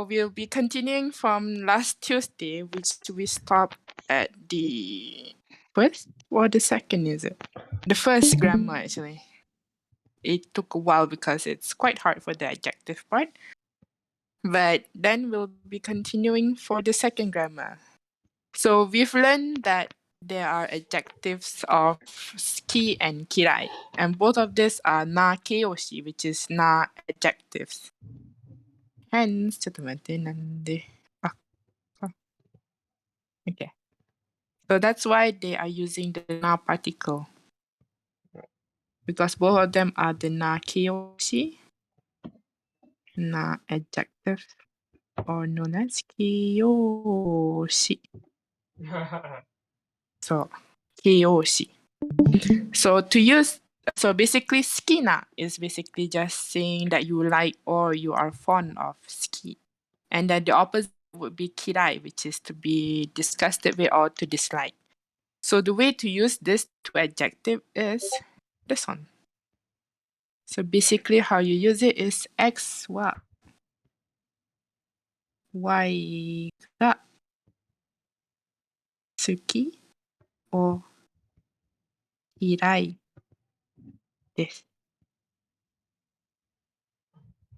So we'll be continuing from last Tuesday, which we stopped at the first or the second, is it? The first grammar, actually. It took a while because it's quite hard for the adjective part. But then we'll be continuing for the second grammar. So we've learned that there are adjectives of ski and kirai. And both of these are na keiyoshi, which is na adjectives. Hence, ちょっと待って、なんで、okay. So that's why they are using the na particle. Because both of them are the na keiyoshi, na adjective, or known as keiyoshi. So, keiyoshi. So basically, skina is basically just saying that you like or you are fond of ski. And then the opposite would be kirai, which is to be disgusted with or to dislike. So the way to use this two adjective is this one. So basically how you use it is X wa Y ga tsuki or irai desu.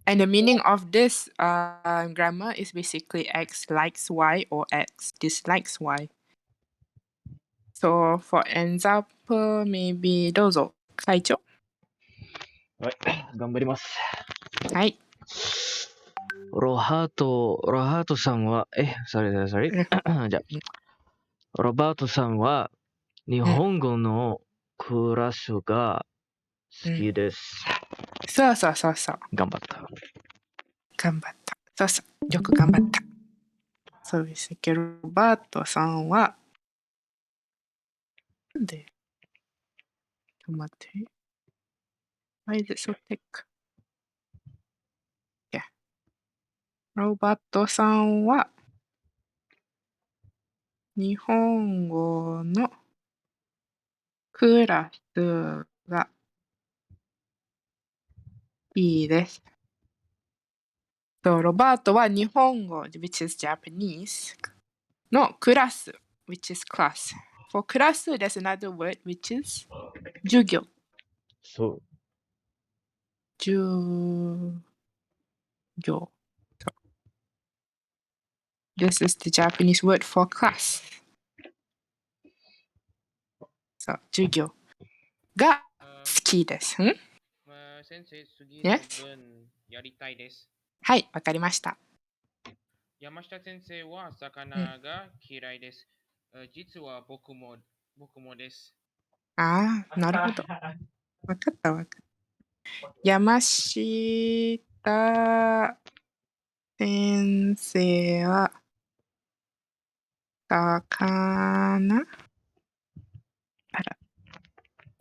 And the meaning of this grammar is basically X likes Y or X dislikes Y. So for example, maybe どうぞ、会長。はい、頑張ります。はい。ロハートさんは、じゃあ、ロバートさんは日本語のクラスが好きです。そうそうそうそう。頑張った。そうそう。よく頑張った。そうですけど、ロバートさんは、なんでちょっと待って。Why is it so thick? Yeah. ロバートさんは、日本語のクラスがいいです。ロバートは日本語 which is Japanese のクラス which is class. For クラス there's another word which is 授業。そう。授業。This is the Japanese word for class. そう、授業が好きです。先生、次の Yes? 文やりたいです。はい、わかりました。山下先生は魚が嫌いです。実は僕もです。ああ、なるほど。わかった。山下先生は魚あら、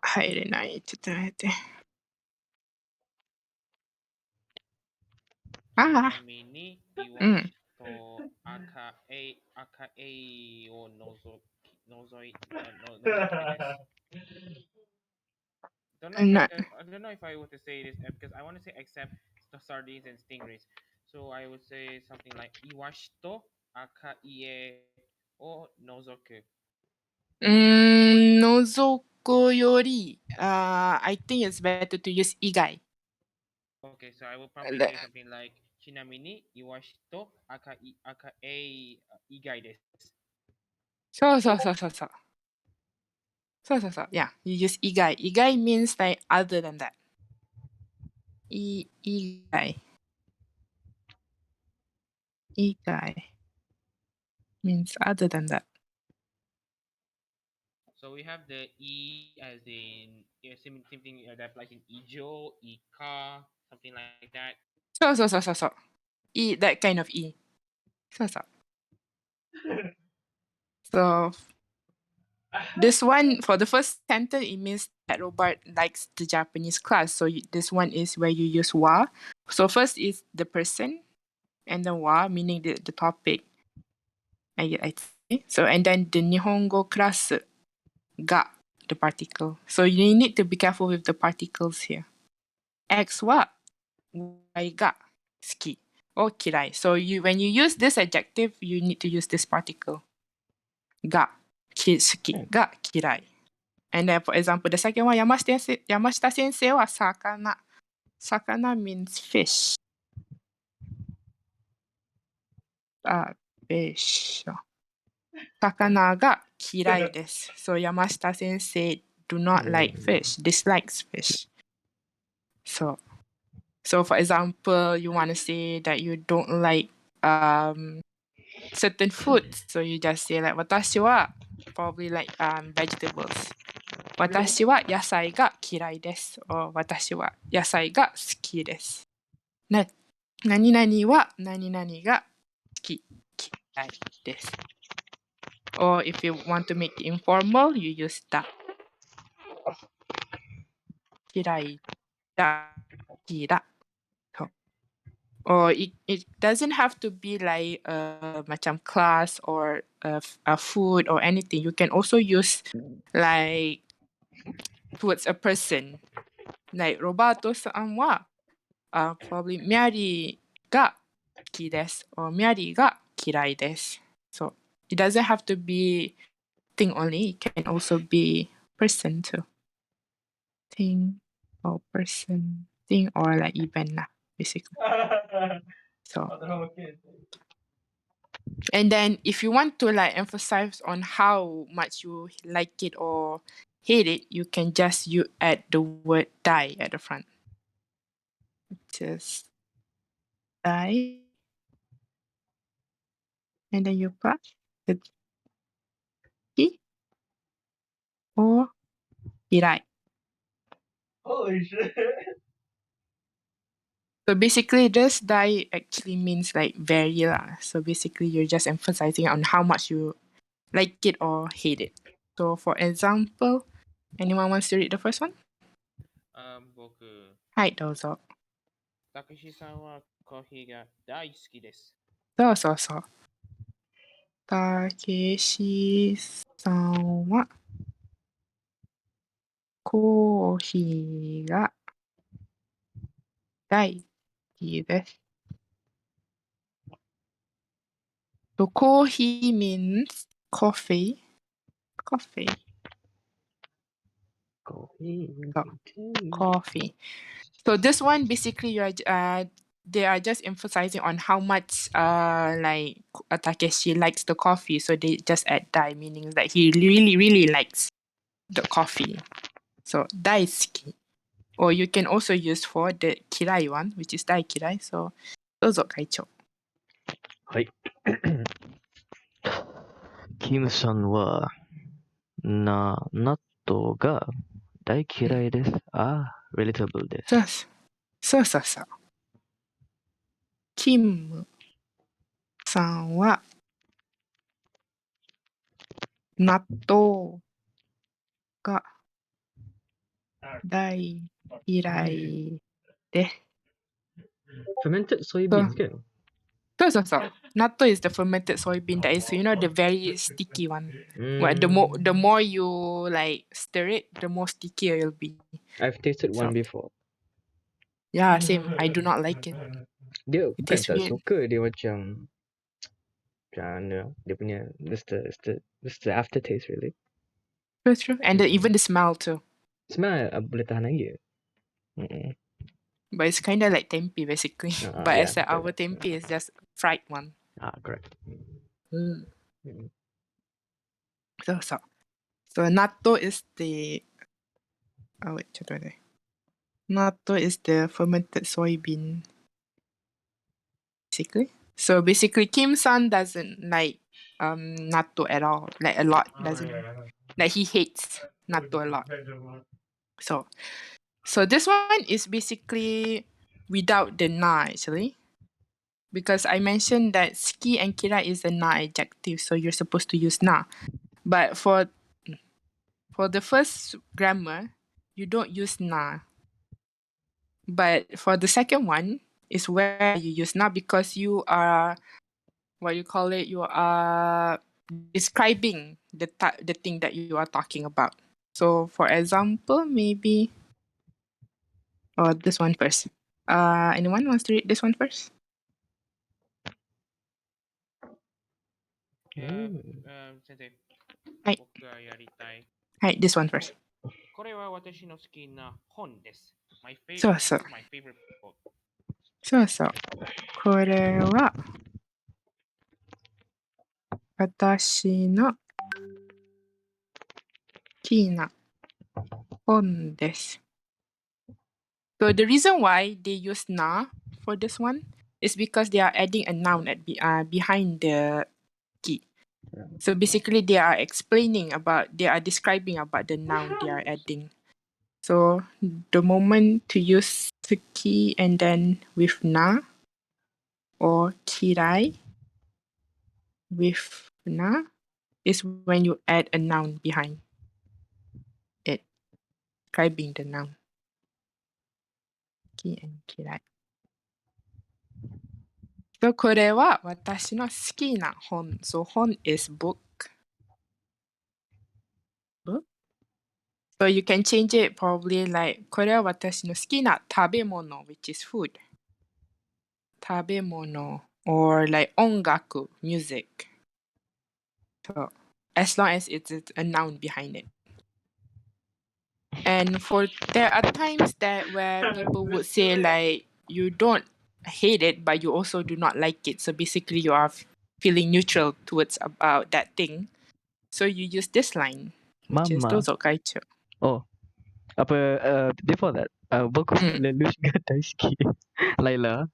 入れない。ちょっと待って。ちなみに、イワシと赤エイを除いてです。I don't know if I want to say this because I want to say except the sardines and stingrays. So I would say something like イワシと赤いエを除く。除くより、I think it's better to use 以外。Okay, so I will probably say something like ちなみにイワシと赤エイ以外です。そう。Yeah, you use 以外。以外 means like other than that. 以外 means other than that. So we have the E as in same thing that applies in 以上、以下, something like that. そう。that kind of E. そう。So this one, for the first sentence, it means that Robert likes the Japanese class. So this one is where you use wa. So first is the person, and then wa, meaning the topic. I see. So, and then the Nihongo class, ga, the particle. So you need to be careful with the particles here. X wa, Y ga, suki. or kirai. So when you use this adjective, you need to use this particle. Ga suki, ga kirai. And then, for example, the second one, Yamashita sensei wa sakana. Sakana means fish. Fish. Sakana ga kirai desu. So Yamashita sensei do not like fish, dislikes fish. So for example, you want to say that you don't like certain foods. So you just say like, watashi wa probably like vegetables. Watashi wa yasai ga kirai desu. Or watashi wa yasai ga suki desu. Nani nani wa nani nani ga suki kirai desu. Or if you want to make it informal, you use da. Kirai da kira. Or it doesn't have to be like macam class or a food or anything. You can also use like towards a person. Like Roberto-san wa probably Miyari ga suki desu or Miyari ga kirai desu. So it doesn't have to be thing only. It can also be person too. Thing or person. Thing or like event lah, basically. So and then if you want to like emphasize on how much you like it or hate it, you can just add the word die at the front. Just die. And then you put the ki or hirai. Holy shit. So basically this die actually means like very lah. So basically you're just emphasizing on how much you like it or hate it. So for example, anyone wants to read the first one? 僕、はい、どうぞ。たけしさんはコーヒーが大好きです。そうそうそう。たけしさんはコーヒーが大好きです。So coffee means coffee. Coffee. Coffee. So this one basically they are just emphasizing on how much like Takeshi likes the coffee. So they just add dai, meaning that he really, really likes the coffee. So daisuki. Or you can also use for the kirai one, which is dai kirai. So どうぞ会長。はい。キムさんは、納豆が大嫌いです。relatable です。そうそうそう。キムさんは納豆が大嫌いです。fermented soybean 好きなの？そうそうそう。納豆 is the fermented soybean that is, you know, the very sticky one. But the more you like stir it, the more stickier it'll be. I've tasted one before. Yeah, same. I do not like it. Dia It bukan tastes tak weird. suka, dia macam mana dia punya just the aftertaste really. That's true. And even the smell too. Smell boleh tahan lagi. But it's kind of like tempeh basically. But Yeah, except our tempeh is just fried one. Correct. So natto is the natto is the fermented soybean basically. So basically Kim-san doesn't like natto at all. Like a lot. Like he hates natto a lot. So this one is basically without the na actually. Because I mentioned that ski and kira is a na adjective, so you're supposed to use na. But for the first grammar, you don't use na. But for the second one is where you use na because you are you are describing the thing that you are talking about. So for example, maybe this one first. Anyone wants to read this one first? 先生、はい。僕がやりたい。はい、this one first. これは私の好きな本です。そうそう。 This is my favorite book. そうそう。これは私の好きな本です。So the reason why they use na for this one is because they are adding a noun behind the key. So basically they are describing about the noun they are adding. So the moment to use the key and then with na or kirai with na is when you add a noun behind it, describing the noun. Ki and kirai. So これは私の好きな本。So 本 is book. So you can change it probably like これは私の好きな食べ物 which is food. 食べ物 or like 音楽 music. So as long as it's a noun behind it. And there are times that where people would say like you don't hate it but you also do not like it. So basically you are feeling neutral towards about that thing. So you use this line, which is Mama. どうぞ会長。Oh, before that, 僕はレルシが大好き。Layla.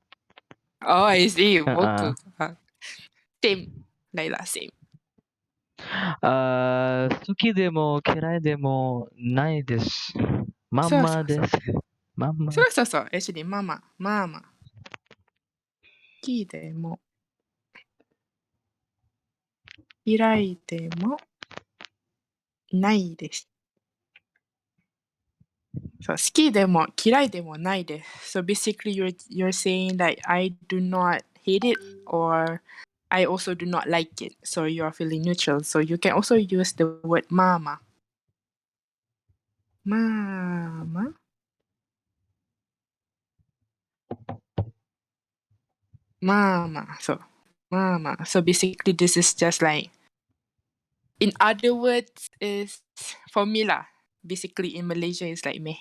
Oh, I see. 僕。Uh-uh. Same. Layla, same. 好きでも嫌いでもないです。ママです。ママ。そうそうそう。Actually, ママ。好きでも嫌いでもないです。So 好きでも嫌いでもないです。So basically you're saying that I do not hate it or I also do not like it. So you are feeling neutral. So you can also use the word mama. Mama. Mama. So mama. So basically this is just like, in other words is formula. Basically in Malaysia it's like meh.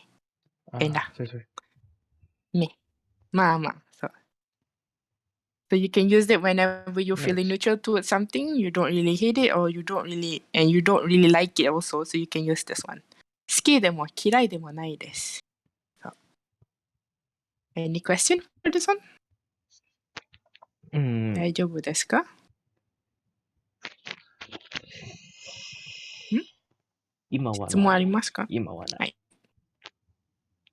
Sorry. Meh. Mama. So you can use it whenever you're feeling neutral towards something, you don't really hate it or you don't really like it also, so you can use this one. 好きでも嫌いでもないです。So, any question for this one? 大丈夫ですか？今はない。質問ありますか？今はない。はい。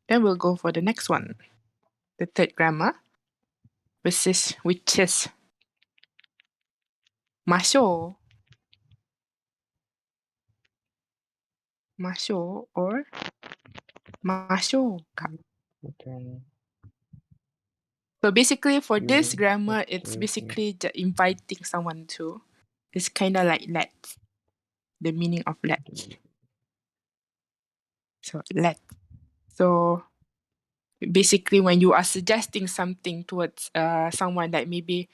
Then we'll go for the next one. The third grammar, which is ましょう。ましょう or ましょうか。So basically for this grammar, it's basically inviting someone to. It's kind of like let's. The meaning of let's. So let's. So basically when you are suggesting something towards someone, like maybe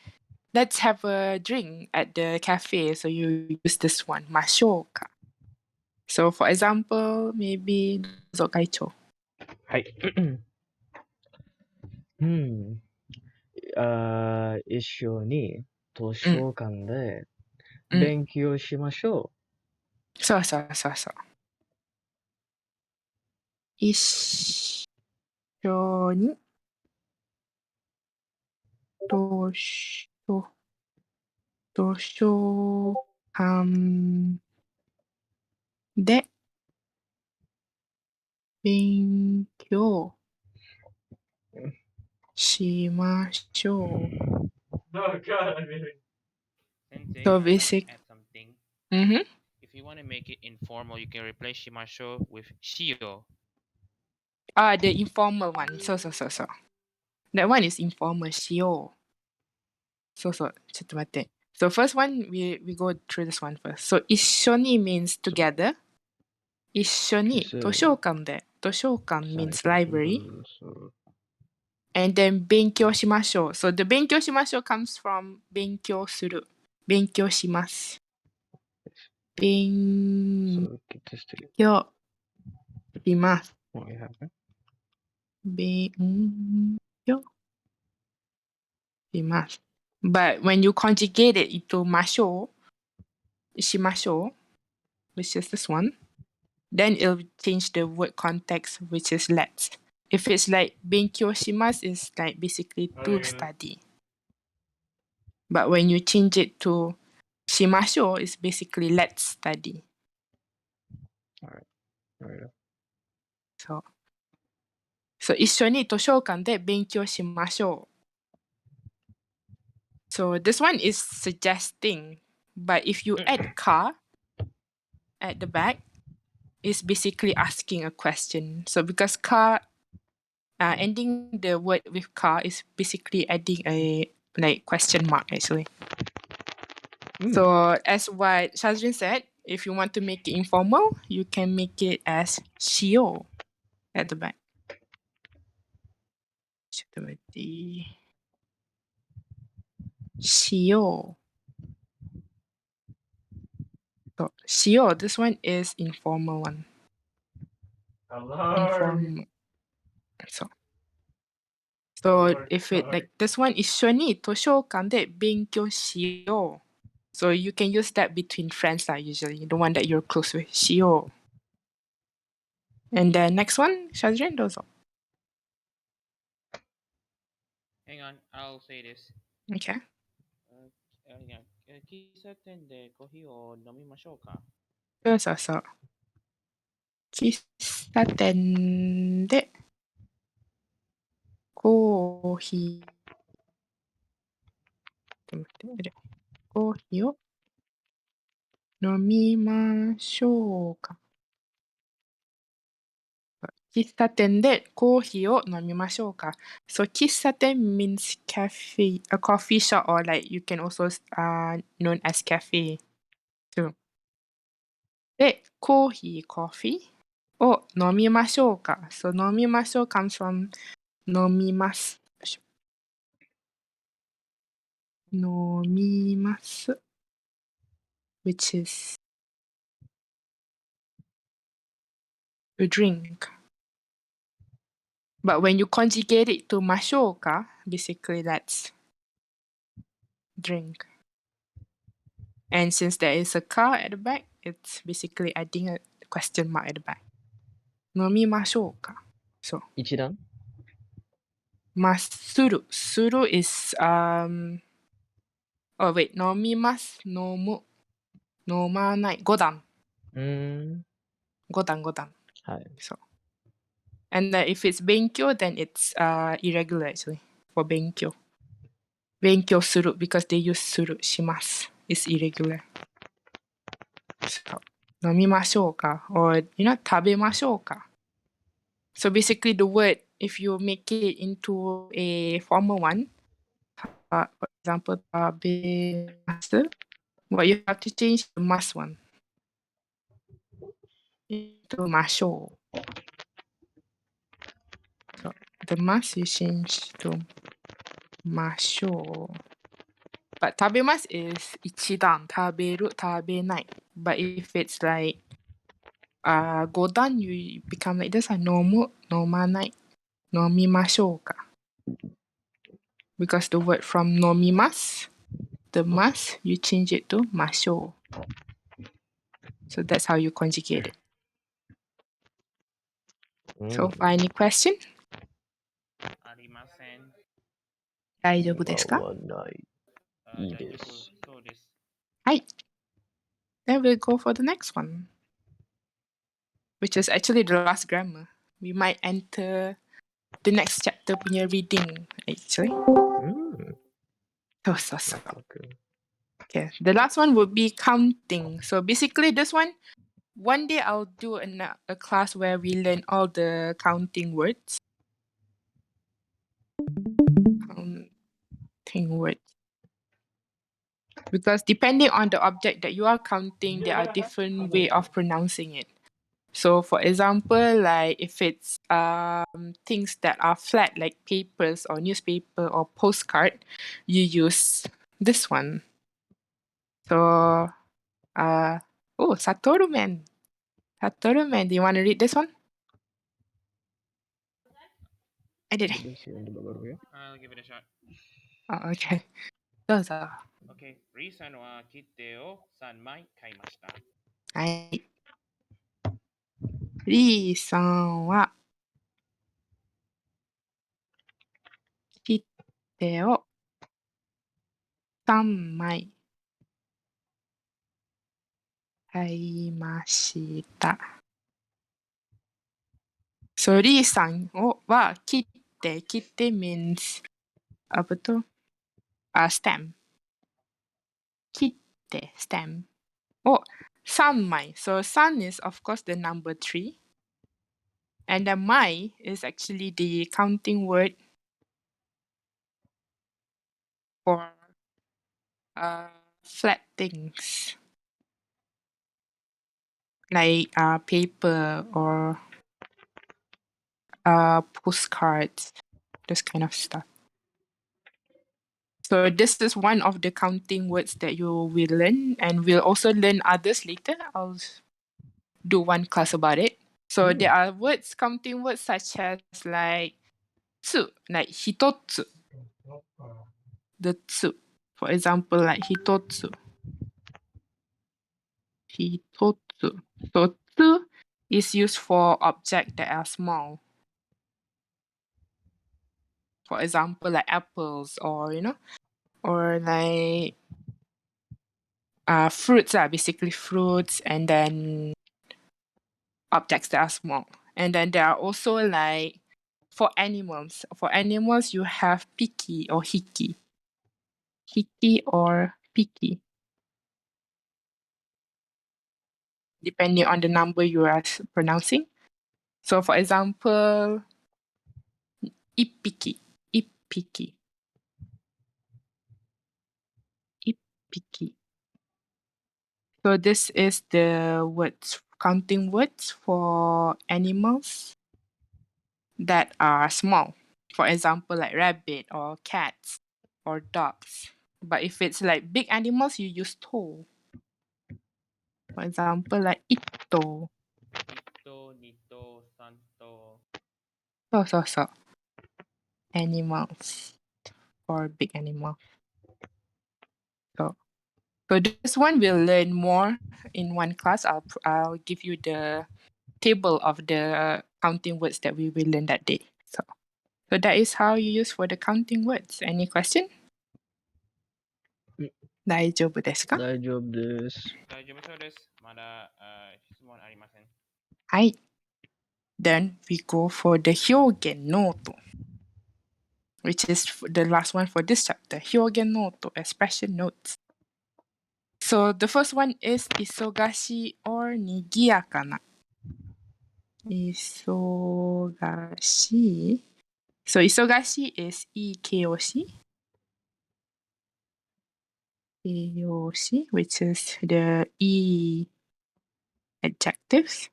let's have a drink at the cafe. So you use this one, ましょうか. So for example, maybe どうぞ会長。はい。一緒に図書館で勉強しましょう。そうそうそうそう。一緒に図書館で勉強しましょう。Sensei, So I want to basic. add something. Mm-hmm. If you want to make it informal, you can replace shimasho with shio. The informal one. So. That one is informal. しよう。ちょっと待って。So first one, we go through this one first. So 一緒に means together. 一緒に図書館で。図書館 means library. And then 勉強しましょう。So the 勉強しましょう comes from 勉強する。勉強します。勉そう決してる。強します。もうやるね。勉強します。But when you conjugate it into masho, shimasho, which is this one, then it'll change the word context, which is let's. If it's like 勉強します is like basically to study. But when you change it to しましょう is basically let's study. Alright. So, 一緒に図書館で勉強しましょう。So this one is suggesting, but if you add ka at the back, it's basically asking a question. So because ka, ending the word with ka is basically adding a like question mark actually. So as what Shazrin said, if you want to make it informal, you can make it as shio at the back. ちょっと待って。しよう。So, しよう. This one is informal one. Informal. So if it like this one 一緒に図書館で勉強しよう. So you can use that between friends usually, the one that you're close with. しよう. And the next one, Shazrin, どうぞ. Hang on, I'll say this. Okay. 喫茶店でコーヒーを飲みましょうか。そう。喫茶店でコーヒーを飲みましょうか。喫茶店でコーヒーを飲みましょうか。So 喫茶店 means cafe, a coffee shop, or like you can also known as cafe too. で、コーヒー coffee を飲みましょうか。So 飲みましょう comes from 飲みます。飲みます。which is to drink. But when you conjugate it to ましょうか, basically that's drink. And since there is a ka at the back, it's basically adding a question mark at the back. 飲みましょうか. So, 一段まする. Suru is, oh wait, 飲みます、飲む、飲まない。5段。5段。はい。So, and if it's 勉強, then it's irregular actually for 勉強。勉強する because they use する、します。It's irregular. So, 飲みましょうか or, 食べましょうか. So basically the word, if you make it into a formal one, for example, 食べます, well, you have to change the must one into ましょう. So the must you change to ましょう. But 食べます is 一段、食べる、食べない. But if it's like 5段 you become like this, 飲む、飲まない、飲みましょうか. Because the word from 飲みます, the must, you change it to ましょう. So that's how you conjugate it. So far, any question? ありません。大丈夫ですか? はない。いいです。そうです。はい。Then we'll go for the next one, which is actually the last grammar. We might enter the next chapter punya reading, actually. So. Okay, the last one would be counting. So basically this one day I'll do a class where we learn all the counting words. Counting words. Because depending on the object that you are counting, there are different way of pronouncing it. So for example, like if it's things that are flat like papers or newspaper or postcard, you use this one. So Oh, Satoru Man. Satoru Man. Do you want to read this one? I did. I'll give it a shot. Oh, okay. どうぞ。Okay. リーさんは切手を3枚買いました。はい。リーさんは切手を3枚買いました。So, リーさんは切手 means apa tu? Stamp. 切手 stamp. Oh, 3枚. So, 3 is of course the number 3. And the 枚 is actually the counting word for flat things. Like paper or postcards, this kind of stuff. So this is one of the counting words that you will learn, and we'll also learn others later. I'll do one class about it. So there are words, counting words such as like tsu, like hitotsu. The tsu. For example, like hitotsu. Hitotsu. So tsu is used for objects that are small. For example, like apples or or like fruits are basically fruits, and then objects that are small. And then there are also like for animals. For animals, you have piki or hiki. Hiki or piki, depending on the number you are pronouncing. So for example, ippiki, ippiki, ippiki. So this is the words, counting words for animals that are small. For example, like rabbit or cats or dogs. But if it's like big animals, you use to. For example, like ito. 1、2と3と。So. Animals for big animals. So this one we'll learn more in one class. I'll give you the table of the counting words that we will learn that day. So that is how you use for the counting words. Any question? 大丈夫ですか？大丈夫です。大丈夫そうです。まだ質問ありません。はい。Then we go for the 表現ノート, which is the last one for this chapter. 表現ノート, expression notes. So the first one is 忙しい or にぎやかな。忙しい。So 忙しい is いい形容詞。形容詞 which is the いい adjectives.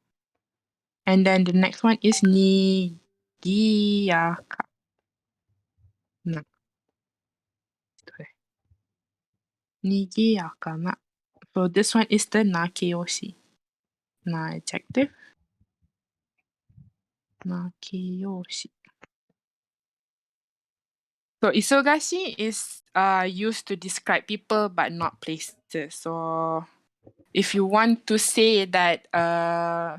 And then the next one is にぎやかな。にぎやかな。So this one is the な形容詞。な adjective. な形容詞。So 忙しい is used to describe people but not places. So if you want to say that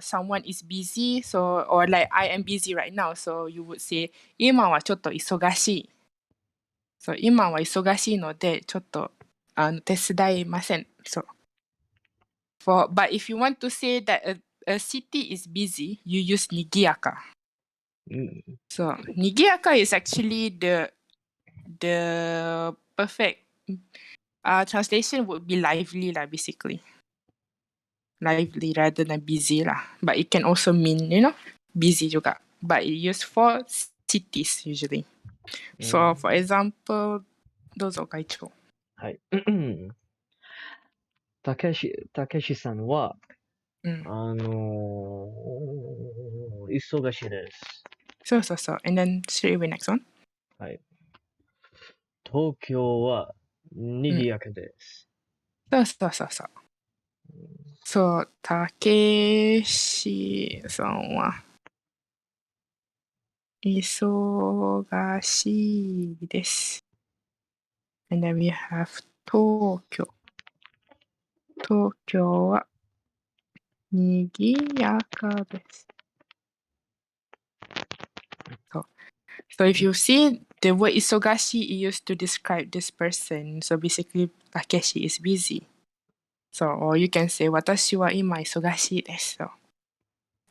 someone is busy, so or like I am busy right now, so you would say 今はちょっと忙しい。So 今は忙しいのでちょっと手伝いません。So but if you want to say that a city is busy, you use にぎやか。So にぎやか is actually the perfect translation would be lively lah, basically. Lively rather than busy lah. But it can also mean, busy juga. But it used for cities usually. So for example, どうぞ会長。はい。たけしさんは、忙しいです。そう。And then straight away next one. はい。東京は賑やかです。そう。そう、たけしさんは忙しいです。And then we have 東京。東京は賑やかです。So if you see the word isogashi is used to describe this person. So basically, Takeshi is busy. So, or you can say, 私は今忙しいです。So,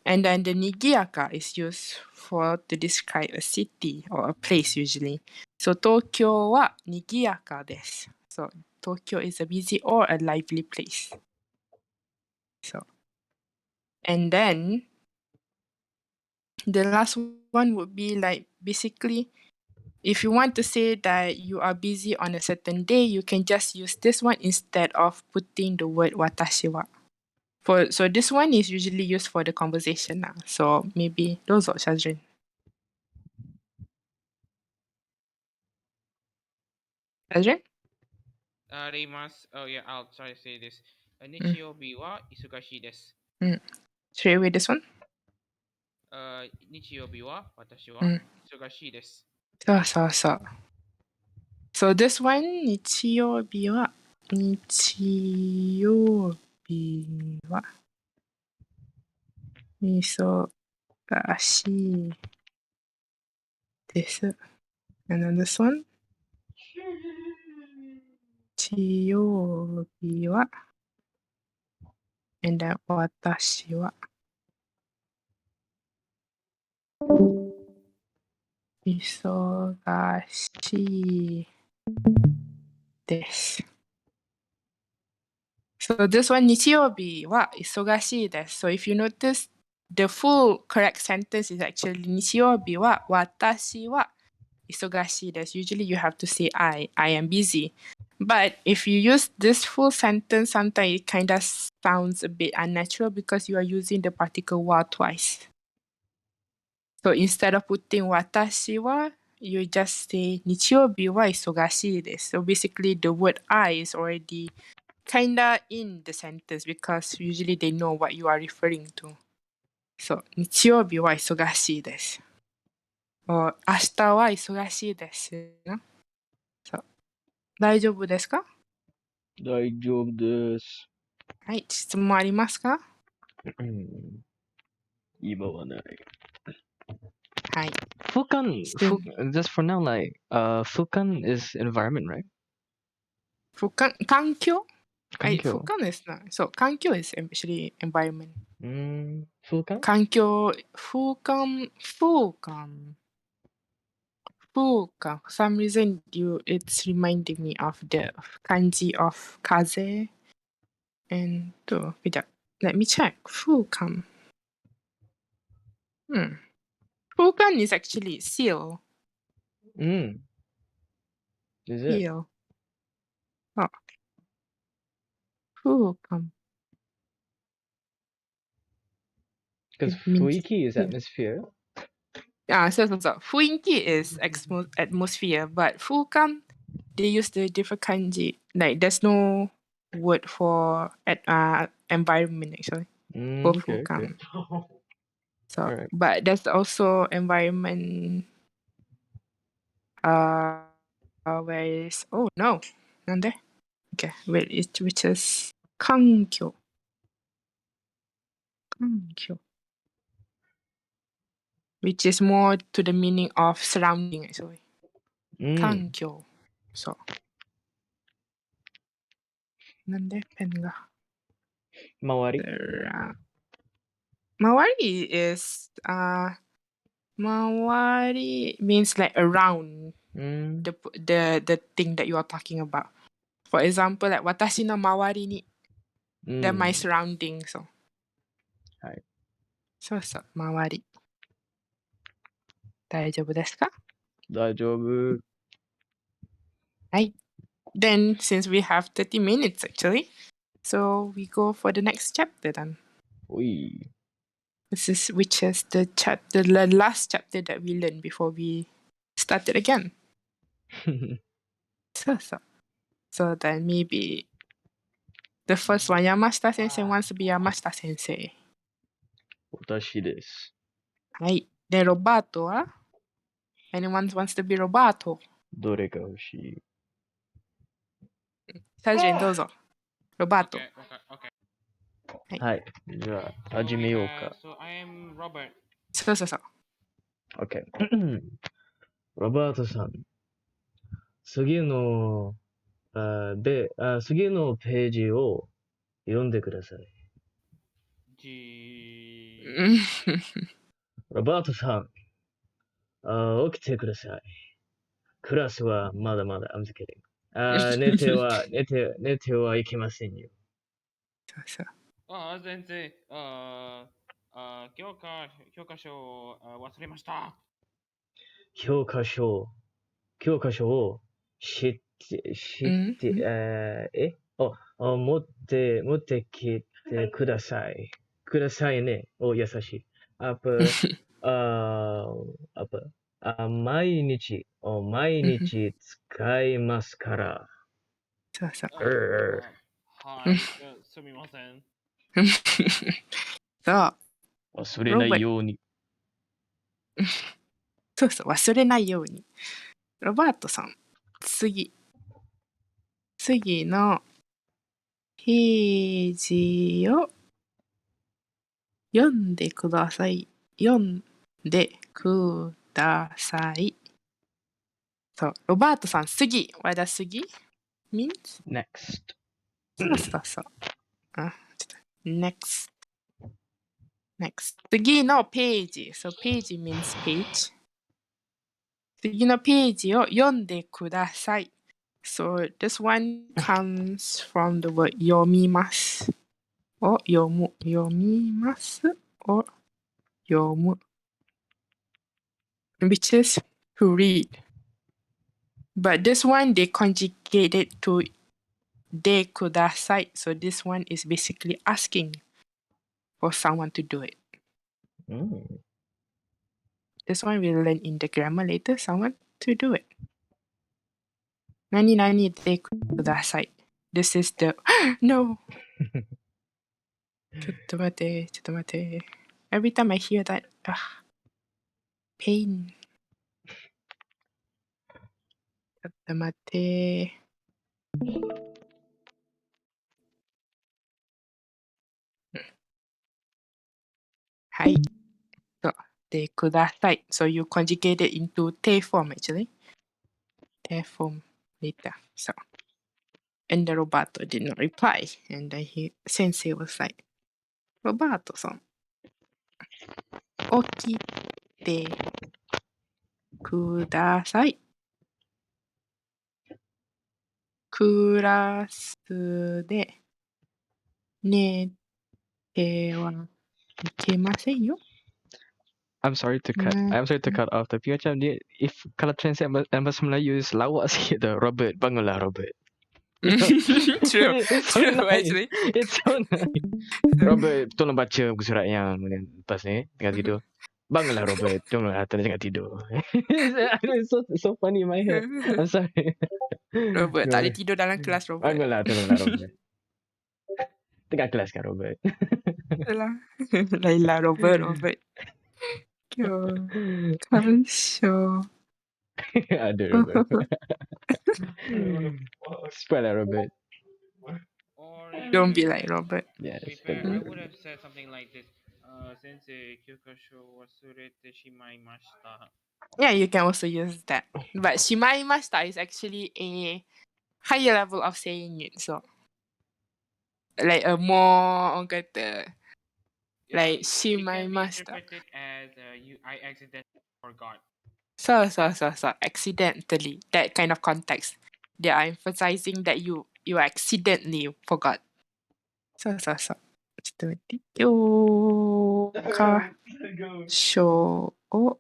and then the nigiyaka is used to describe a city or a place usually. So, 東京は賑やかです。So, 東京 is a busy or a lively place. So, and then the last one would be like basically, if you want to say that you are busy on a certain day, you can just use this one instead of putting the word watashi wa. So this one is usually used for the conversation now. So maybe those are Shazrin. Shazrin? あります。Oh, yeah, I'll try to say this. 日曜日は忙しいです。Straight away this one? 日曜日は私は忙しいです。そうそうそう。So this one, 日曜日は忙しいです。And then this one? 日曜日は and then 私は忙しいです。So this one 日曜日は忙しいです。So if you notice, the full correct sentence is actually 日曜日は私は忙しいです。Usually you have to say I am busy. But if you use this full sentence, sometimes it kind of sounds a bit unnatural because you are using the particle wa twice. So instead of putting 私は you just say 日曜日は忙しいです。So basically the word I is already kinda in the sentence because usually they know what you are referring to. So 日曜日は忙しいです。or 明日は忙しいです。そう。大丈夫ですか？大丈夫です。はい。質問ありますか？今はない。はい。just for now, like, fukan is environment, right? 環境？環境。fukan is not. So 環境 is actually environment. fukan? 環境、風間。For some reason, it's reminding me of the kanji of kaze. And let me check. Fukan. Fukan is actually seal. Is it? Seal. Oh. Fukan. Because fuiki is atmosphere. So. Fuinki is atmosphere, but fukan, they use the different kanji. Like, there's no word for environment, actually. For fukan. Okay. So, Alright. but there's also environment. Where is? Oh no, なんで? Okay, wait, which is 環境. Which is more to the meaning of surrounding, actually. 環境. So. なんでペンが? 周り. 周り is 周り means like around the thing that you are talking about. For example, like 私の周りに they're my surroundings. So. はい。そうそう、周り。大丈夫ですか？大丈夫。はい。Then, since we have 30 minutes actually, so we go for the next chapter then. おい。Which is the last chapter that we learned before we started again. So then maybe The first one, Yamashita sensei wants to be Yamashita sensei. 私です。はい。で、ロバートは ?Anyone wants to be ロバート。どれが欲しい？サジェンどうぞ。ロバート。 Okay. はい。じゃあ、始めようか。 So I am Robert. そうそうそう。OK。ロバートさん、次の次のページを読んでください。ロバートさん、起きてください。クラスはまだまだ、I'm just kidding。寝てはいけませんよ。そうそう。先生、教科書を忘れました。教科書を知って、持ってきてください。くださいね。優しい。毎日使いますから。そうそう。はい、すみません。そう。忘れないように。そうそう、忘れないように。ロバートさん、次のページを読んでください。そう、ロバートさん、次。What does 次 means? Next。そうそうそう。Next。次のページ。So, ページ means page。次のページを読んでください。So, this one comes from the word 読みます。読みます。読む。Which is to read. But this one, they conjugate it to でください。So, this one is basically asking for someone to do it. This one we'll learn in the grammar later. Someone to do it. 何々でください。This is the no. ちょっと待って。Every time I hear that, pain. ちょっと待って。はい。そう。でください。So you conjugate it into te form actually. Te form later. So. And the Roberto did not reply. And then sensei was like, Roberto さん。起きてください。クラスで寝てはいけませんよ。I'm sorry to cut off. Tapi macam dia, if kalau translate dalam bahasa Melayu, lawak sikit tu. Robert, bangunlah Robert. True, It's so true nice. actually. It's so nice. Robert, tolong baca buku surat yang lepas ni, tengah tidur. Bangunlah Robert, janganlah tengah tidur. It's so funny in my head. I'm sorry. Robert, tak boleh tidur dalam kelas Robert. Bangunlah, tolonglah Robert. Tengah kelas kan Robert. Laila, Robert. Kalsyo. Aduh Robert. Spoil lah Robert. Or Don't be like Robert. Yes. I would have said something like this. 先生、教科書を忘れてしまいました。Yeah, you can also use that. But shimaimashita is actually a higher level of saying it. So, like a more, orang kata, like shimaimashita. It can be interpreted as I accidentally forgot. So, accidentally. That kind of context. They are emphasizing that you accidentally forgot. So. ちょっと待って。教科書を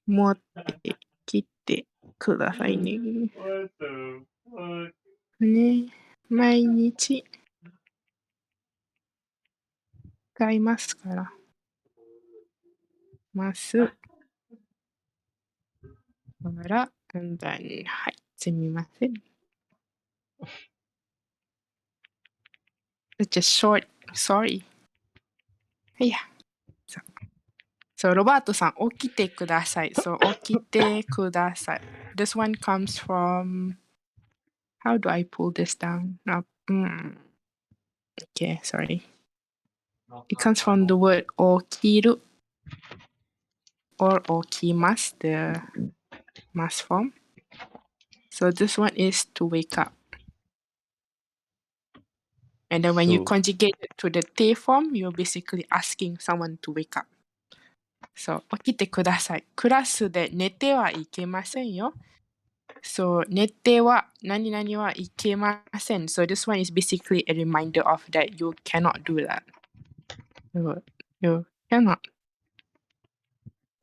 持ってきてくださいね。ね、毎日使いますから。ますから、はい、すみません。It's just short. Sorry. Yeah. So, ロバートさん、起きてください。So, 起きてください。This one comes from... How do I pull this down? Okay, sorry. It comes from the word 起きる or 起きます, the mass form. So, this one is to wake up. And then when you conjugate it to the te form, you're basically asking someone to wake up. So, 起きてください。クラスで寝てはいけませんよ。So, 寝ては何々はいけません。So, this one is basically a reminder of that you cannot do that. You cannot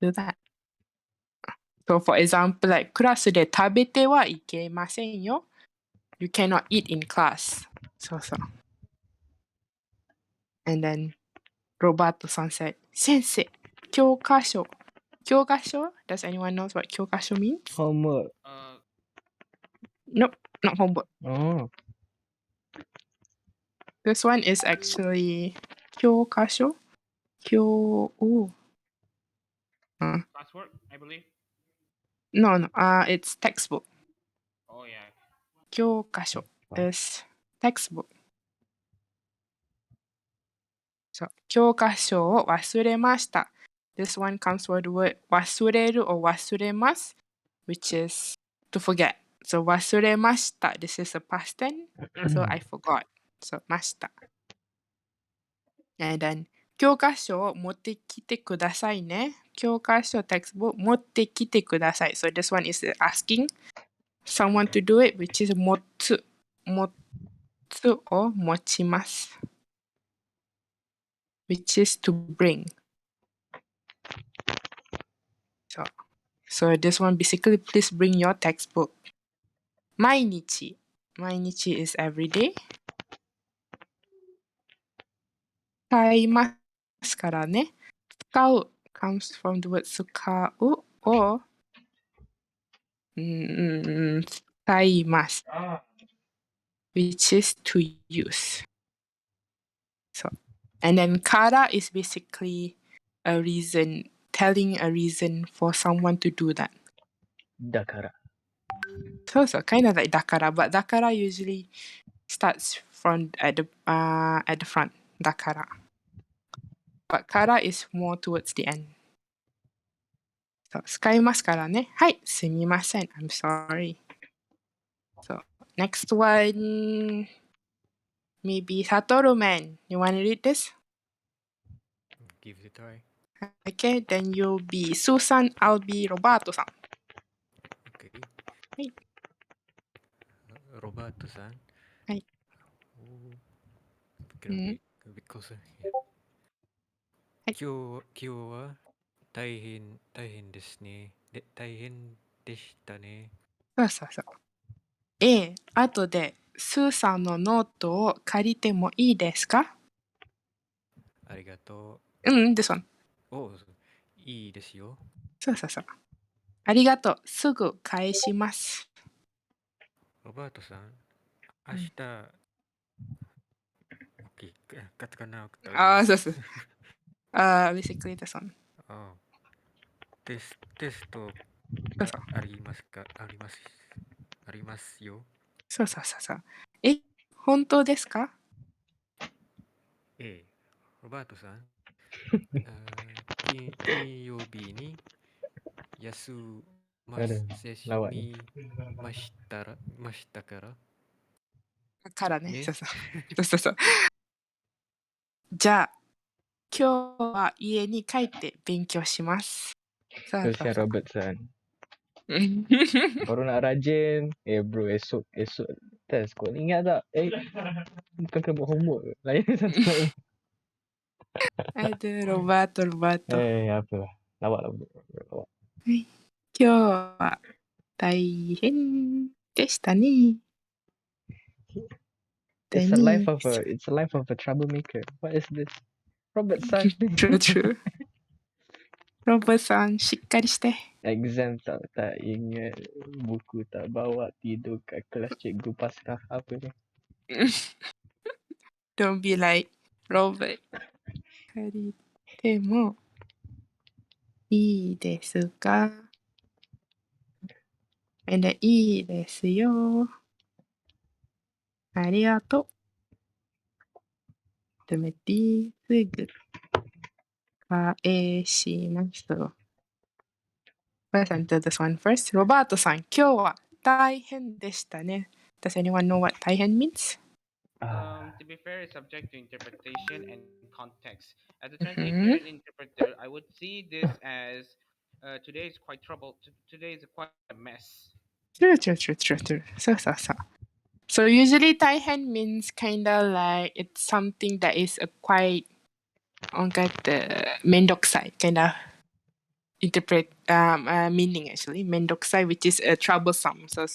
do that. So, for example, like, クラスで食べてはいけませんよ。You cannot eat in class. So. And then, ロバートさん said, 先生、教科書。教科書? Does anyone know what 教科書 means? Homework. Nope, not homework. Oh. This one is actually 教科書? Classwork, I believe. No, it's textbook. Oh yeah. 教科書 is textbook. So, 教科書を忘れました。This one comes from the word 忘れる or 忘れます, which is to forget. So, 忘れました. This is a past tense. So, I forgot. So, ました。And then, 教科書を持ってきてくださいね。教科書 textbook 持ってきてください。So, this one is asking someone to do it, which is 持つ。持つ or 持ちます。which is to bring. So this one basically, please bring your textbook. 毎日 is every day. 使いますからね。使う comes from the word 使う or 使います which is to use. So, and then から is basically a reason, telling a reason for someone to do that. だから。So, kind of like だから, but だから usually starts from at the front. だから. But から is more towards the end. So, 使いますからね。はい、すみません。I'm sorry. So, next one, maybe Satoru Man. You want to read this? Give it a try. Okay, then you'll be Susan, I'll be Roberto-san. Okay. はい。ロバートさん。はい。Because はい。今日は大変ですね。大変でしたね。そう。後で、スーさんのノートを借りてもいいですか？ありがとthis one. う。いいですよ。そう。ありがとう。すぐ返します。ロバートさん、明日、OK、カタカナをそう。basically this one. テストありますよ。そう。本当ですか？ロバートさん、金曜日に休みましたからね。ね。そう。じゃあ、今日は家に帰って勉強します。そう。Kesian Robertson. Baru nak rajin. Bro, esok test kau ni ingat tak? Bukan kena buat homework ke? Lain satu lain. Aduh, Roberto. Apalah. Lawak. 今日は大変でしたね。It's a life of a troublemaker. What is this? Robertson. True. ロボさん、しっかりして。Exam tak ingat. Buku tak bawa. Tidur kat kelas cikgu pasrah. Apa ni? Don't be like Robert. 借りてもいいですか ?And then いいですよ。ありがとう。止めてすぐ返します。Let's enter this one first. ロバートさん、今日は大変でしたね。Does anyone know what 大変 means? To be fair, it's subject to interpretation and context. As a translator and interpreter, I would see this as today is quite trouble. Today is quite a mess. True. そうそうそう。So usually 大変 means kinda like it's something that is a quite めんどくさい kinda interpret meaning actually めんどくさい which is troublesome. So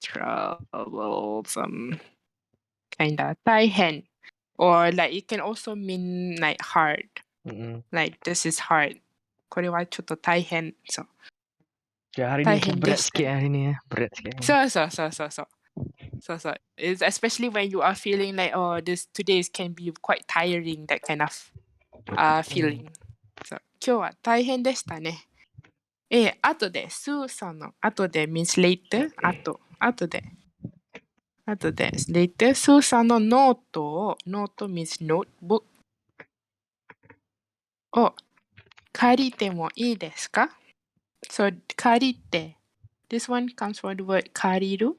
troublesome kinda 大変 or like it can also mean like hard. Like this is hard. これはちょっと大変。そう。 Kayak hari ni Thai macam hand berat dish sikit kan? hari ni berat sikit. So. It's especially when you are feeling like, oh, today can be quite tiring, that kind of feeling. So, 今日は大変でしたね。後で、スーさんの後で means later, 後で、later, スーさんのノート means notebook を借りてもいいですか？ So, 借りて、this one comes from the word 借りる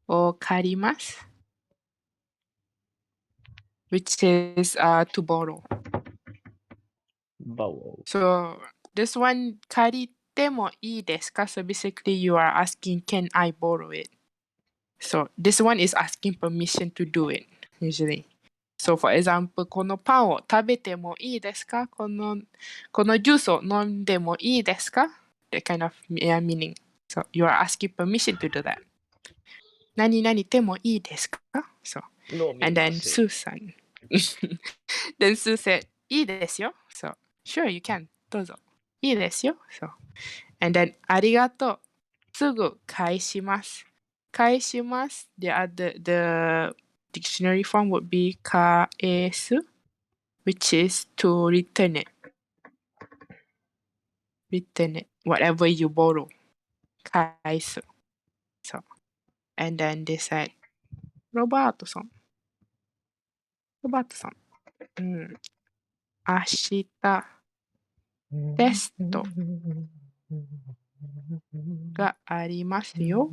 or 借ります。which is to borrow. So this one 借りてもいいですか? So basically you are asking, can I borrow it? So this one is asking permission to do it, usually. So for example, このパンを食べてもいいですか? このジュースを飲んでもいいですか? That kind of meaning. So you are asking permission to do that. 何々でもいいですか? So, and then Susan. Then Sue said, いいですよ. So, sure, you can. どうぞ。いいですよ. So, and then ありがとう。すぐ返します。返します。The dictionary form would be 返す which is to return it. Return it. Whatever you borrow. 返す. So, and then they said, ロバートさん。明日テストがありますよ。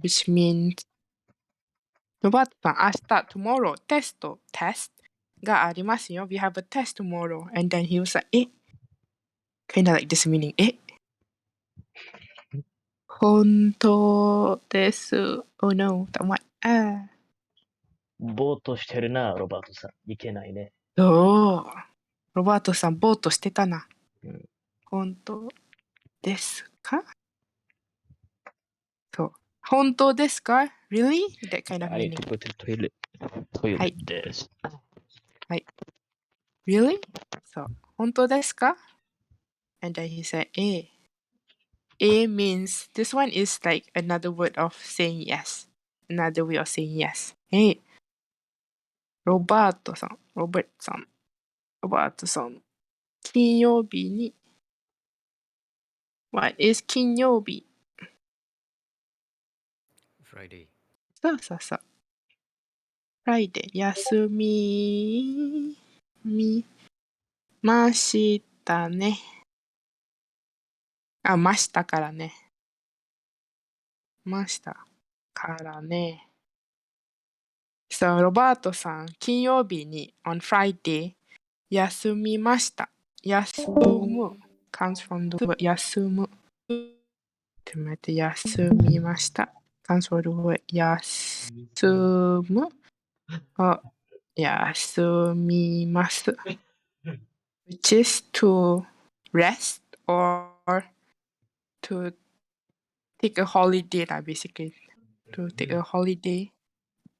which means ロバートさん、明日 tomorrow テストがありますよ。We have a test tomorrow. And then he was like, kind of like this meaning, 本当です。Oh no, what? ぼーっとしてるな、ロバートさん。いけないね。ロバートさん、ぼーっとしてたな。本当ですか？そう。本当ですか？ Really? That kind of meaning. トイレです。はい。Really? そう。本当ですか？ And then he said, A means, this one is like another word of saying yes. Another way of saying yes. ロバートさん。金曜日に。What is 金曜日? Friday. そう。Friday. 休みましたね。ましたからね。So, ロバートさん、金曜日に on Friday 休みました。休む comes from the word 休む。休みました。comes from the word 休む。休みます。which is to rest or to take a holiday basically. To take a holiday.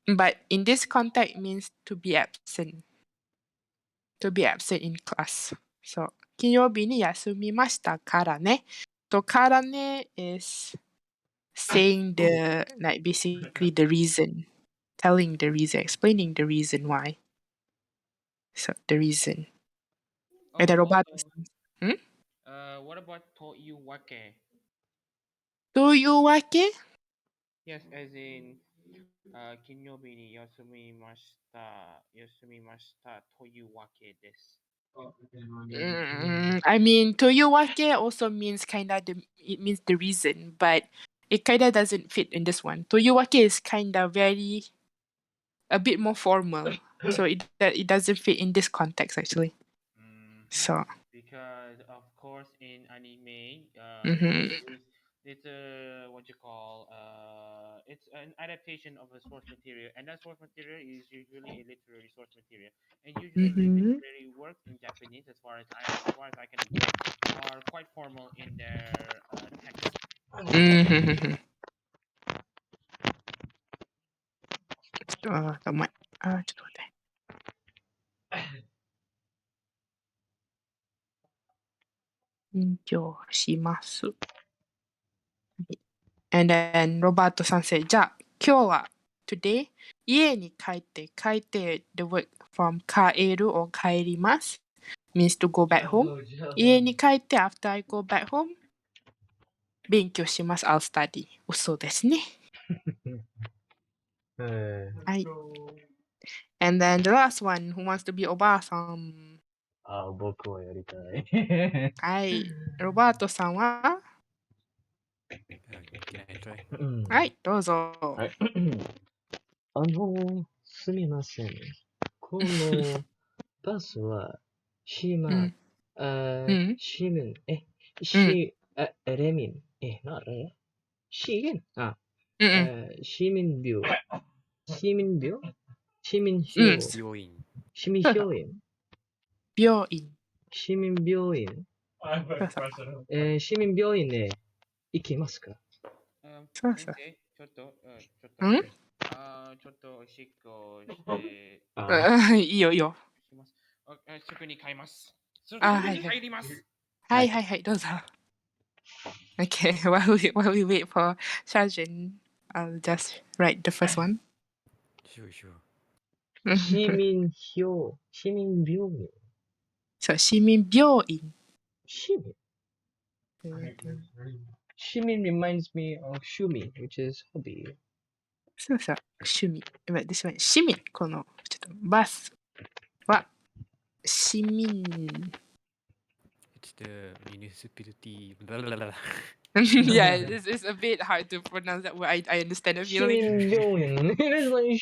But in this context, it means to be absent. To be absent in class. So, 金曜日に休みましたからね。と、からね is saying the, like, basically the reason, telling the reason, explaining the reason why. So the reason. And the robot. What about toyuwake? Toyuwake? Yes, as in, kinyobi ni yasumimashita toyuwake desu. I mean, toyuwake also means it means the reason, but it kinda doesn't fit in this one. Toyuwake is kinda a bit more formal, so it doesn't fit in this context actually. So. Because of course in anime, Mhm. it's a what you call it's an adaptation of a source material, and that source material is usually a literary source material, and usually Mhm. literary works in Japanese, as far as I can observe, are quite formal in their text. Mhm. 待って。勉強します。And then ロバートさん said, じゃあ、今日は today 家に帰ってthe word from 帰る or 帰ります means to go back home. 家に帰って after I go back home 勉強します I'll study. 嘘ですね。はい。And then the last one who wants to be おばあさん。僕はやりたい。はい。ロバートさんはCan I try? はい、どうぞ。はい。すみません。このバスは、うん。うん。市民、うん。レミン、なれ市民うん。市民病、市民病市民うん。病、病院。市民病院、病院。市民病院、そうそう。市民病院へ行きますかそうそう。先生、ちょっとんちょっとおしっこしていいよいいよ。します。すぐに帰ります。すぐにはいはい。帰ります。はいはいはい、どうぞ。Okay, while we wait for Shajin, I'll just write the first one. Sure.市民病院。そう、市民病院。市民 reminds me of shumi, which is hobby. そうそう、趣味。But this one, 市民。この、ちょっと、バスは、市民。It's the municipality. Blah, blah, blah. Yeah, it's a bit hard to pronounce that word. I understand the 市 feeling. 民病院。It's like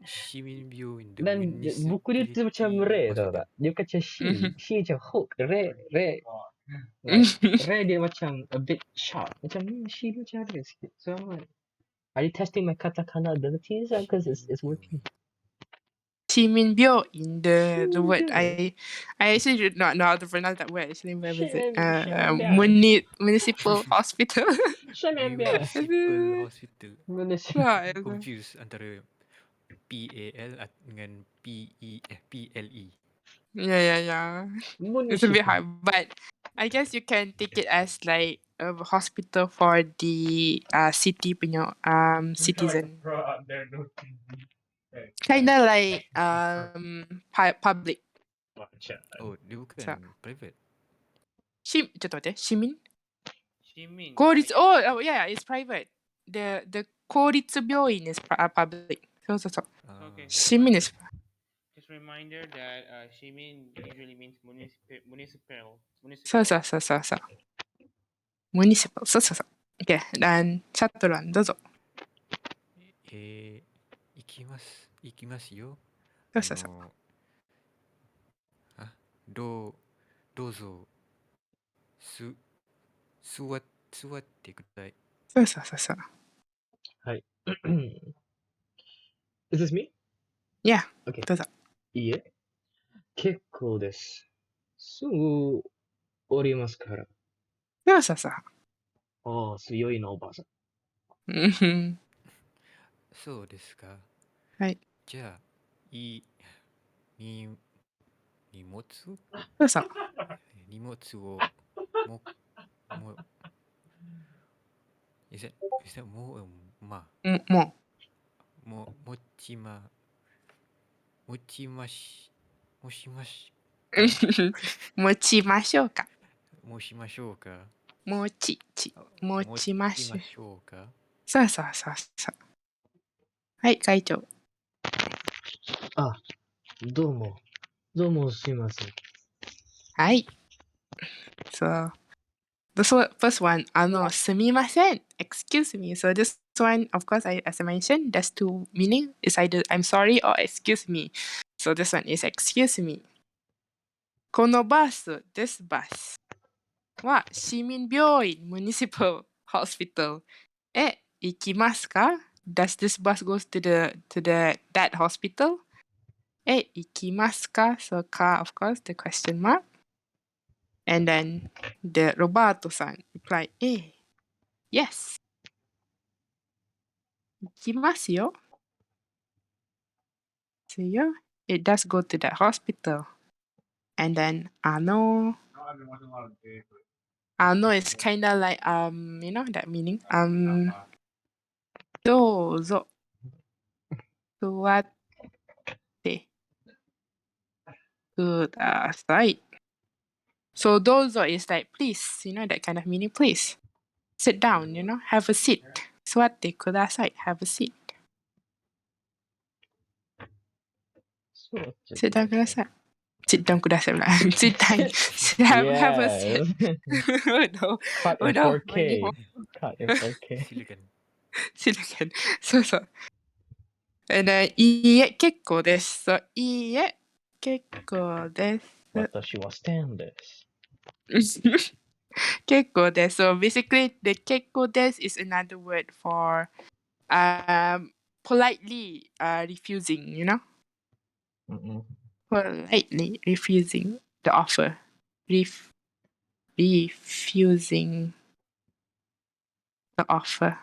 市民病院 the then municipality buku macam re tau hospital. tak? Dia macam Mhm. she macam hook, re. Like, re dia macam a bit sharp. Macam she macam ada sikit. So I'm like, are you testing my katakana abilities? Because it's working. 市民病院, the word, 市民病院. I actually did not know how to pronounce that word. Actually, where was it? 市民病院. Municipal hospital. 市民病院. Municipal hospital. Right. Confused antara PAL dengan PLE. Yeah. It's a bit hard, but I guess you can take it as like a hospital for the city punya citizen. Kinda like public. Oh, dia So, bukan private. ちょっと待って、市民市民。公立 oh yeah, it's private. The 公立病院 is public. そう。Okay,市民 is just reminder that shimin usually means municipal. そう。municipal. そう。Okay, dan シャトランどうぞ。行きますよ。そう。どうぞ、座ってください。そう。はい。Is this me? Yeah, Okay. どうぞ。いいえ。結構です。すぐ降りますから。そう。強いな、おばあさん。うんそうですか。はい。じゃあ、荷物そう。荷物を Is that mo or ma? Mo. Mochima. Moshimash Mochimashouka. Moshimashouka. Mochimashu. Mochimashouka. そう。はい、会長。あ、どうも。どうもすいません。はい。So, the first one, すみません. Excuse me. So this one, of course, as I mentioned, there's two meaning. It's either I'm sorry or excuse me. So this one is excuse me. このバス this bus は市民病院 municipal hospital へ行きますか? Does this bus goes to that hospital? へ行きますか? So car, of course, the question mark. And then the Roberto-san replied, yes. 行きますよ. See you. It does go to that hospital. And then ano is kind of like you know that meaning. どうぞ座ってください. So どうぞ is like please, you know that kind of meaning, please. Sit down, you know, have a seat. 座ってください, have a seat. sit down ください. Sit down ください. Sit down. Have a seat. No. Cut in no. 4K. Cut in 4K. Silakan. そう。And then いいえ、結構です。そう、いいえ、結構です。私はステンレス。結構です。So basically, the 結構です is another word for politely refusing, you know? Politely refusing the offer. Refusing the offer.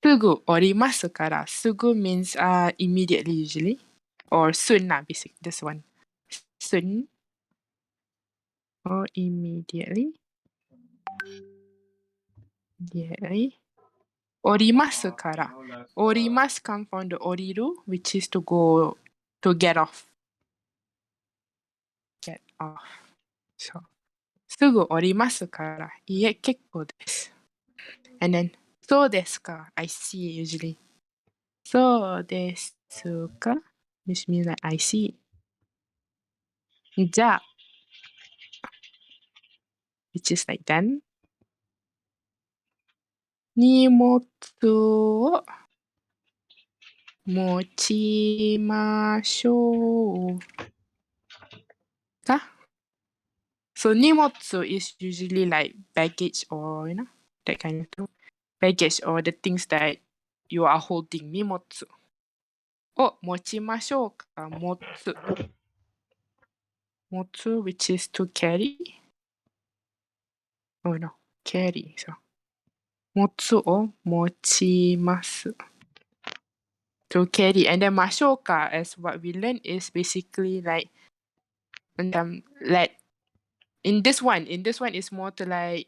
すぐ降りますから、すぐ means immediately usually. Or soon, basically, this one. Soon. Or immediately. Immediately. 降りますから。降ります come from the 降りる which is to go, to get off. Get off. So, すぐ降りますから。いえ、結構です。And then, そうですか。I see usually. そうですか which means like I see. じゃあ which is like then. 荷物を持ちましょうか? So 荷物 is usually like baggage or, you know, that kind of thing. Baggage or the things that you are holding. 荷物を持ちましょうか? 持つ which is to carry. Oh no, carry. So 持つを持ちます. To carry. And then ましょうか as what we learned is basically like in this one is more to like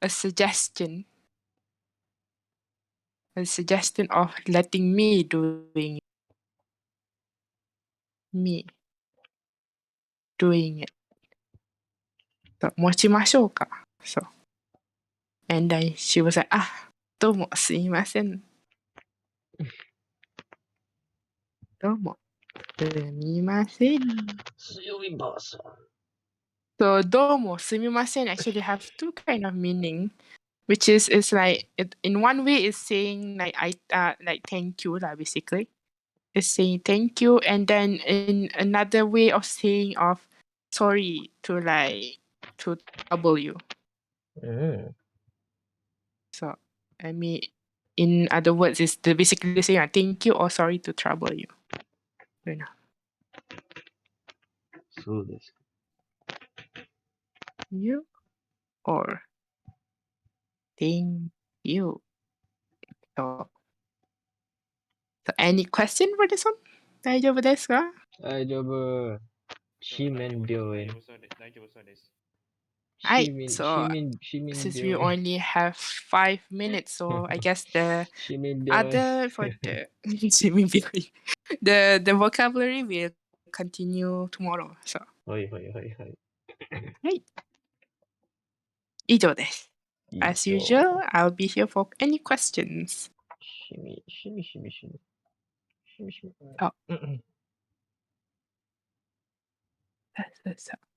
a suggestion of letting me doing it. So 持ちましょうか. So and then she was like, どうもすいません. どうもすみません. 強いばあさん。So どうもすみません actually have two kind of meaning, which is it's like in one way it's saying like like thank you lah basically. It's saying thank you, and then in another way of saying of sorry to trouble you. So I mean, in other words, it's basically saying thank you or sorry to trouble you. You know. そうです。You or thank you. So any question for this one? 大丈夫ですか? 大丈夫。四面病院。大丈夫そうです。Right, 市民、so 市民、市民 since 病 we 院。 only have 5 minutes, so I guess the 市民病院。 other for the the vocabulary will continue tomorrow. So はいはいはいはい。はい。以上です。以 As 上。 usual, I'll be here for any questions. しみ、しみしみしみ。しみしみ。あうんうん。そうそうそう。